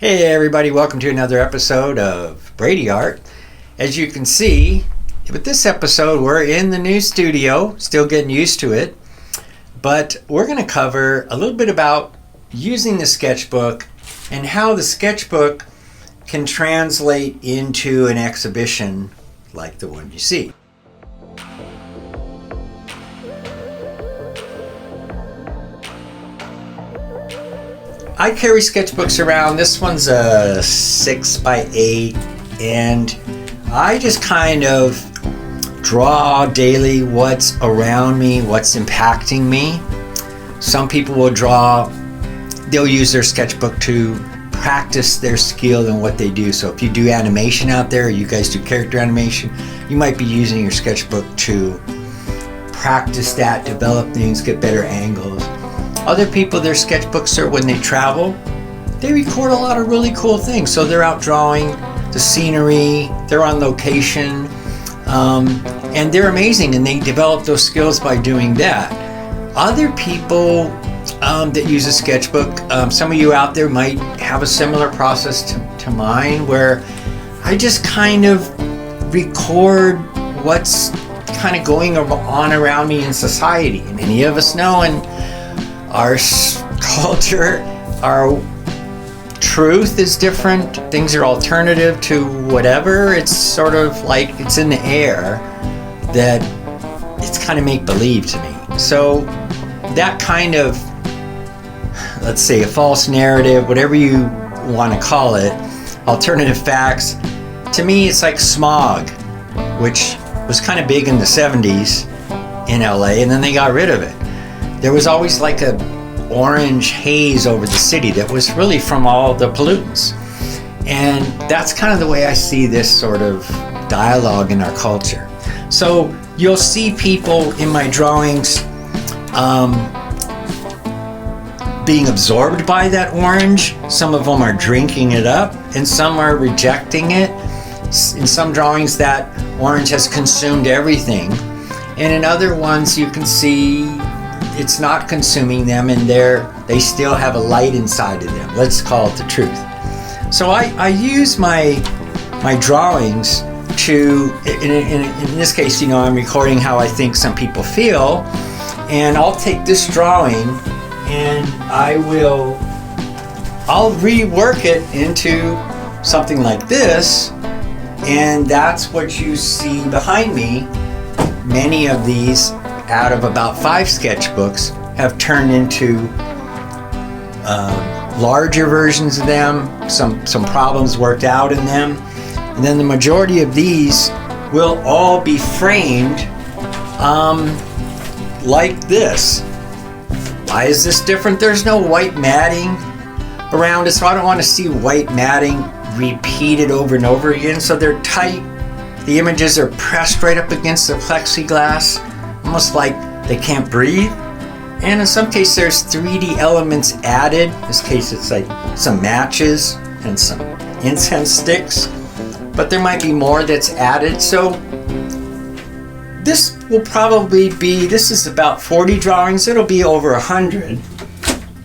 Hey everybody, welcome to another episode of Brady Art. As you can see, with this episode we're in the new studio, still getting used to it, but we're going to cover a little bit about using the sketchbook and how the sketchbook can translate into an exhibition like the one you see. I carry sketchbooks around. This one's a 6x8, and I just kind of draw daily what's around me, what's impacting me. Some people they'll use their sketchbook to practice their skill in what they do. So if you do animation out there, you guys do character animation, you might be using your sketchbook to practice that, develop things, get better angles. Other people, their sketchbooks are when they travel, they record a lot of really cool things. So they're out drawing the scenery, they're on location, and they're amazing, and they develop those skills by doing that. Other people that use a sketchbook, some of you out there might have a similar process to mine, where I just kind of record what's kind of going on around me in society. And many of us know in our culture, our truth is different. Things are alternative to whatever. It's sort of like it's in the air that it's kind of make-believe to me. So that kind of, let's say, a false narrative, whatever you want to call it, alternative facts, to me it's like smog, which was kind of big in the 70s in LA, and then they got rid of it. There was always like a orange haze over the city that was really from all the pollutants. And that's kind of the way I see this sort of dialogue in our culture. So you'll see people in my drawings being absorbed by that orange. Some of them are drinking it up, and some are rejecting it. In some drawings, that orange has consumed everything. And in other ones, you can see it's not consuming them, and they still have a light inside of them. Let's call it the truth. So I use my drawings to, in this case, I'm recording how I think some people feel, and I'll take this drawing and I'll rework it into something like this, and that's what you see behind me. Many of these, out of about 5 sketchbooks, have turned into larger versions of them, some problems worked out in them, and then the majority of these will all be framed like this. Why is this different? There's no white matting around it, so I don't want to see white matting repeated over and over again. So they're tight. The images are pressed right up against the plexiglass, almost like they can't breathe. And in some cases there's 3D elements added. In this case it's like some matches and some incense sticks, but there might be more that's added. So this is about 40 drawings. It'll be over 100.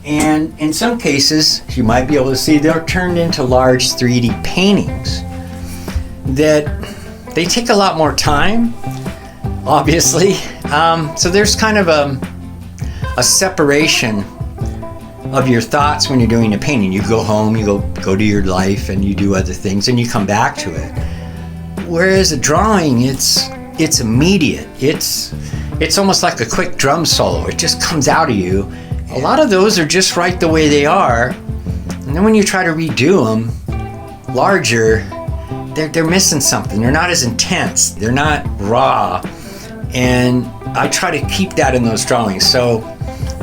And in some cases, you might be able to see, they're turned into large 3D paintings that they take a lot more time, obviously. So there's kind of a separation of your thoughts when you're doing a painting. You go home, you go to your life, and you do other things, and you come back to it. Whereas a drawing, it's immediate. It's almost like a quick drum solo. It just comes out of you. A lot of those are just right the way they are, and then when you try to redo them larger, they're missing something. They're not as intense. They're not raw. And I try to keep that in those drawings. So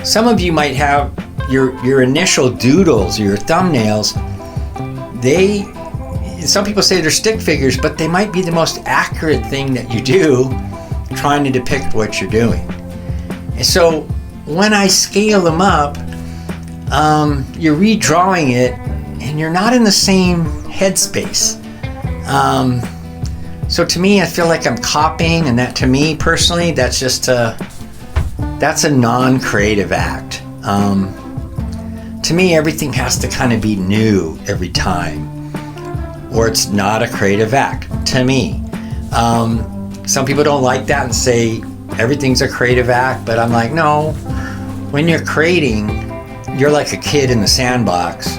some of you might have your initial doodles or your thumbnails. Some people say they're stick figures, but they might be the most accurate thing that you do, trying to depict what you're doing. And so when I scale them up, you're redrawing it, and you're not in the same headspace. So to me, I feel like I'm copying, and that, to me personally, that's a non-creative act. To To me, everything has to kind of be new every time, or it's not a creative act, to me. Some people don't like that and say everything's a creative act, but I'm like, no. When you're creating, you're like a kid in the sandbox.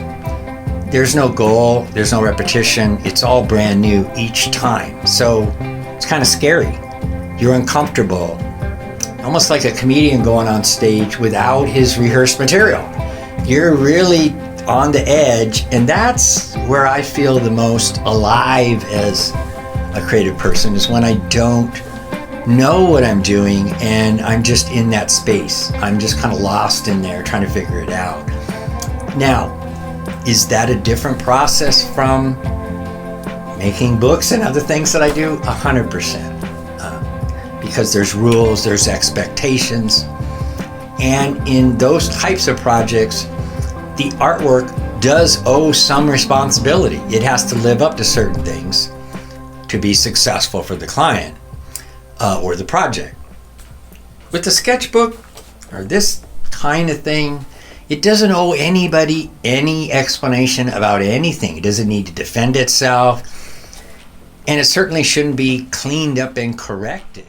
There's no goal, there's no repetition, it's all brand new each time. So it's kind of scary. You're uncomfortable. Almost like a comedian going on stage without his rehearsed material. You're really on the edge, and that's where I feel the most alive as a creative person, is when I don't know what I'm doing and I'm just in that space. I'm just kind of lost in there trying to figure it out. Now, is that a different process from making books and other things that I do? 100%. Because there's rules, there's expectations. And in those types of projects, the artwork does owe some responsibility. It has to live up to certain things to be successful for the client or the project. With the sketchbook or this kind of thing, it doesn't owe anybody any explanation about anything. It doesn't need to defend itself. And it certainly shouldn't be cleaned up and corrected.